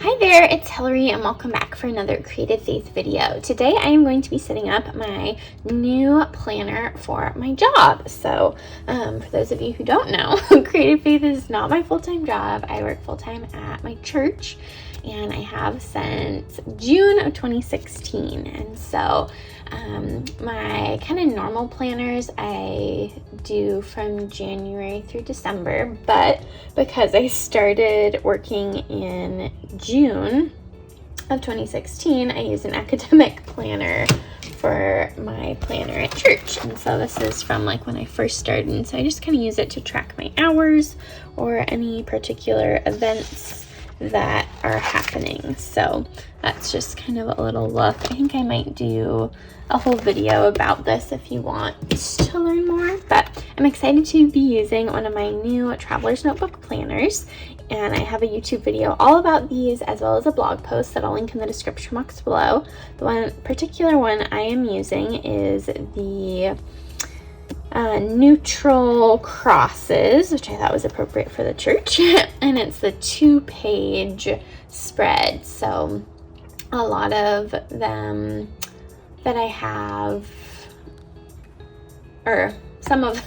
Hi there, it's Hillary and welcome back for another Creative Faith video. Today I am going to be setting up my new planner for my job. So for those of you who don't know, Creative Faith is not my full-time job. I work full-time at my church and I have since June of 2016. And so my kind of normal planners I do from January through December, but because I started working in June of 2016, I use an academic planner for my planner at church. And so this is from like when I first started, and so I just kind of use it to track my hours or any particular events that are happening. So that's just kind of a little look. I think I might do a whole video about this if you want to learn more, but I'm excited to be using one of my new Traveler's Notebook planners, and I have a YouTube video all about these as well as a blog post that I'll link in the description box below. The one particular one I am using is the neutral crosses, which I thought was appropriate for the church, and it's the 2-page spread. So a lot of them that I have, or some of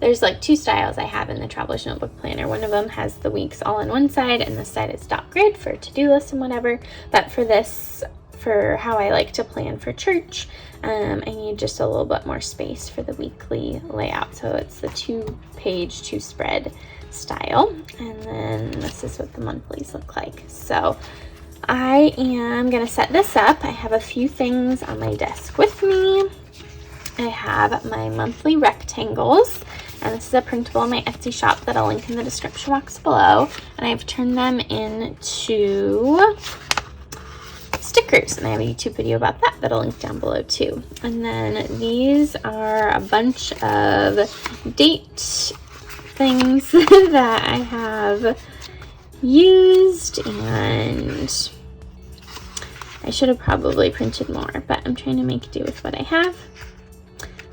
there's like 2 styles I have in the Traveler's Notebook planner. One of them has the weeks all on one side and this side is dot grid for to-do lists and whatever, but for this, for how I like to plan for church, I need just a little bit more space for the weekly layout. So it's the 2-page, 2-spread style. And then this is what the monthlies look like. So I am going to set this up. I have a few things on my desk with me. I have my monthly rectangles, and this is a printable in my Etsy shop that I'll link in the description box below. And I've turned them into stickers, and I have a YouTube video about that that'll link down below too. And then these are a bunch of date things that I have used, and I should have probably printed more, but I'm trying to make do with what I have.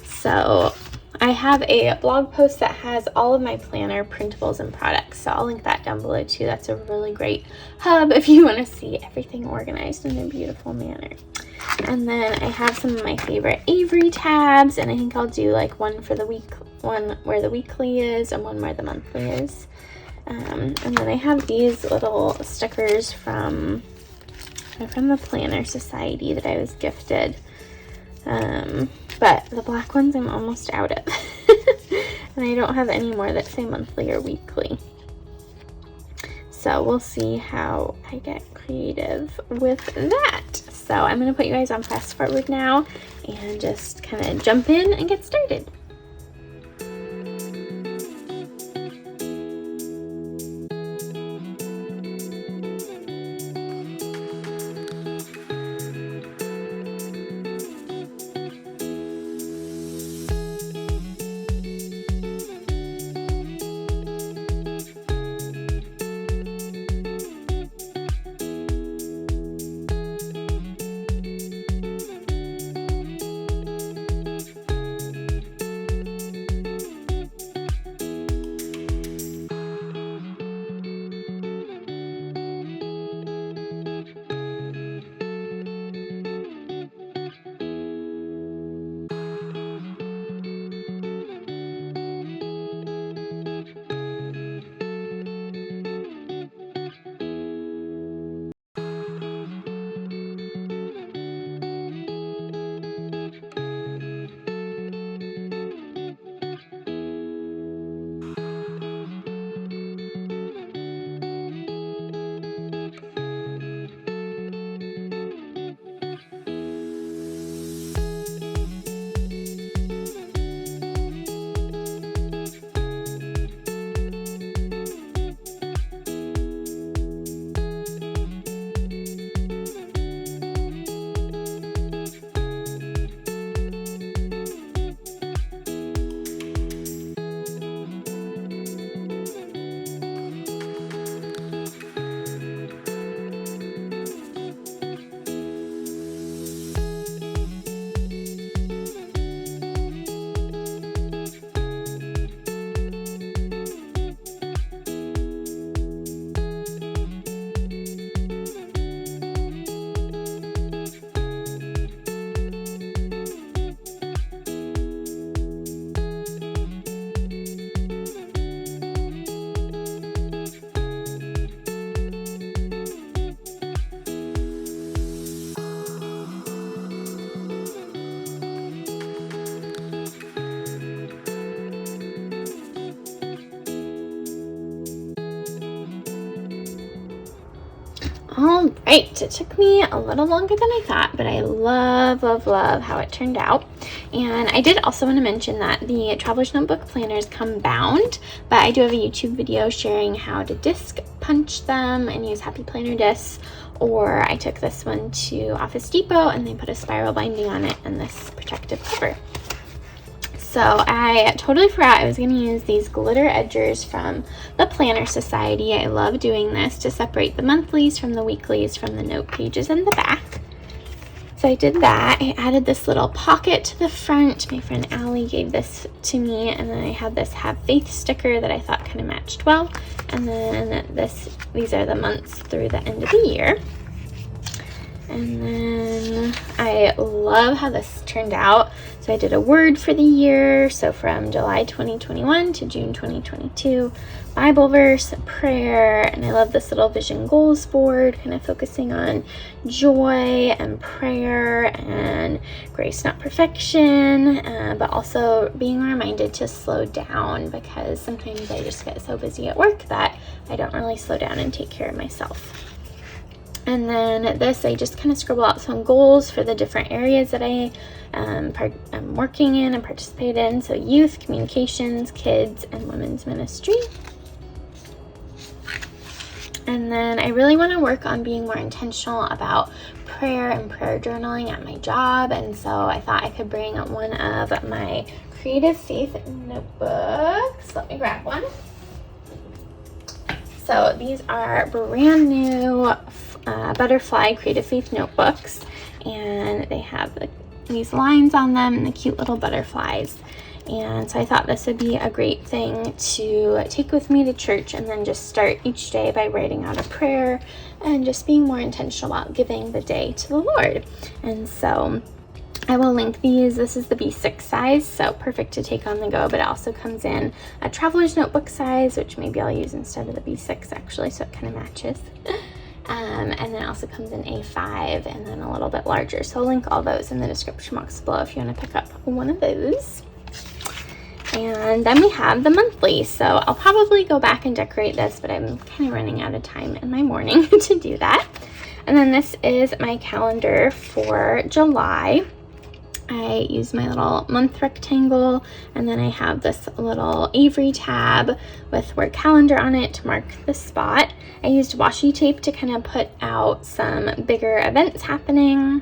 So I have a blog post that has all of my planner printables and products, so I'll link that down below too. That's a really great hub if you want to see everything organized in a beautiful manner. And then I have some of my favorite Avery tabs, and I think I'll do like one for the week, one where the weekly is and one where the monthly is. And then I have these little stickers from the Planner Society that I was gifted. But the black ones I'm almost out of. And I don't have any more that say monthly or weekly. So we'll see how I get creative with that. So I'm going to put you guys on fast forward now and just kind of jump in and get started. All right, it took me a little longer than I thought, but I love, love, love how it turned out. And I did also want to mention that the Traveler's Notebook planners come bound, but I do have a YouTube video sharing how to disc punch them and use Happy Planner discs. Or I took this one to Office Depot and they put a spiral binding on it and this protective cover. So I totally forgot I was going to use these glitter edgers from the Planner Society. I love doing this to separate the monthlies from the weeklies from the note pages in the back. So I did that. I added this little pocket to the front. My friend Allie gave this to me, and then I had this Have Faith sticker that I thought kind of matched well. And then these are the months through the end of the year. And then I love how this turned out. So I did a word for the year. So from July 2021 to June 2022, Bible verse, prayer, and I love this little vision goals board, kind of focusing on joy and prayer and grace, not perfection, but also being reminded to slow down because sometimes I just get so busy at work that I don't really slow down and take care of myself. And then this, I just kind of scribble out some goals for the different areas that I'm working in and participate in. So youth, communications, kids, and women's ministry. And then I really want to work on being more intentional about prayer and prayer journaling at my job. And so I thought I could bring one of my Creative Faith notebooks. Let me grab one. So these are brand new butterfly Creative Faith notebooks, and they have these lines on them and the cute little butterflies. And so I thought this would be a great thing to take with me to church and then just start each day by writing out a prayer and just being more intentional about giving the day to the Lord. And so I will link these. This is the B6 size, so perfect to take on the go, but it also comes in a traveler's notebook size, which maybe I'll use instead of the B6 actually, so it kind of matches. And then it also comes in A5 and then a little bit larger. So I'll link all those in the description box below if you want to pick up one of those. And then we have the monthly. So I'll probably go back and decorate this, but I'm kind of running out of time in my morning to do that. And then this is my calendar for July. I use my little month rectangle, and then I have this little Avery tab with word calendar on it to mark the spot. I used washi tape to kind of put out some bigger events happening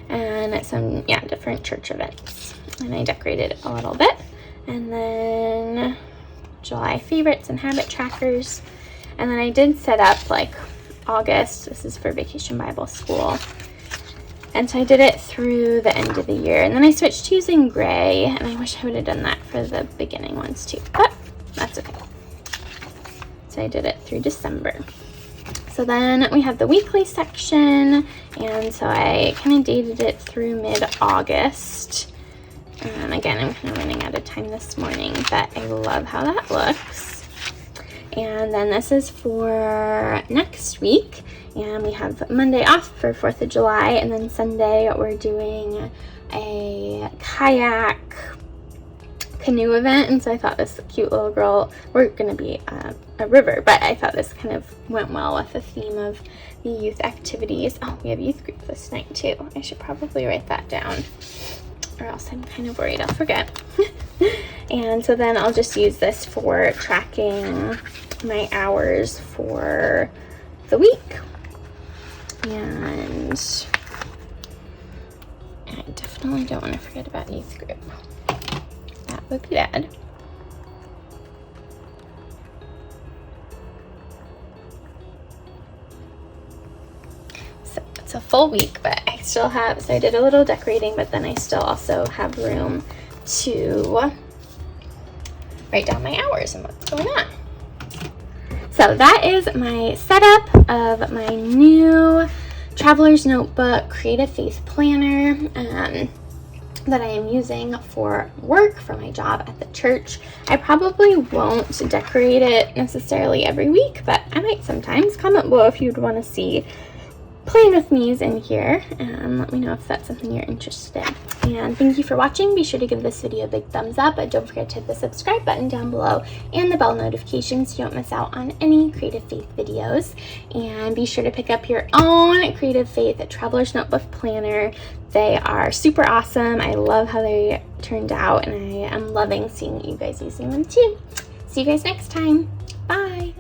and some, different church events. And I decorated a little bit. And then July favorites and habit trackers. And then I did set up like August. This is for Vacation Bible School. And so I did it through the end of the year. And then I switched to using gray. And I wish I would have done that for the beginning ones too. But that's okay. So I did it through December. So then we have the weekly section. And so I kind of dated it through mid-August. Again, I'm kind of running out of time this morning, but I love how that looks. And then this is for next week. And we have Monday off for 4th of July. And then Sunday, we're doing a kayak canoe event. And so I thought this cute little girl, we're going to be a river, but I thought this kind of went well with the theme of the youth activities. Oh, we have youth group this night too. I should probably write that down, or else I'm kind of worried I'll forget. And so then I'll just use this for tracking my hours for the week. And I definitely don't want to forget about youth group. That would be bad. So it's a full week, but I still have, so I did a little decorating, but then I still also have room to write down my hours and what's going on. So that is my setup of my new Traveler's Notebook Creative Faith Planner that I am using for work, for my job at the church. I probably won't decorate it necessarily every week, but I might sometimes. Comment below if you'd want to see plan with me's in here, and let me know if that's something you're interested in. And thank you for watching. Be sure to give this video a big thumbs up, but don't forget to hit the subscribe button down below and the bell notification so you don't miss out on any Creative Faith videos. And be sure to pick up your own Creative Faith Traveler's Notebook Planner. They are super awesome. I love how they turned out, and I am loving seeing you guys using them too. See you guys next time. Bye.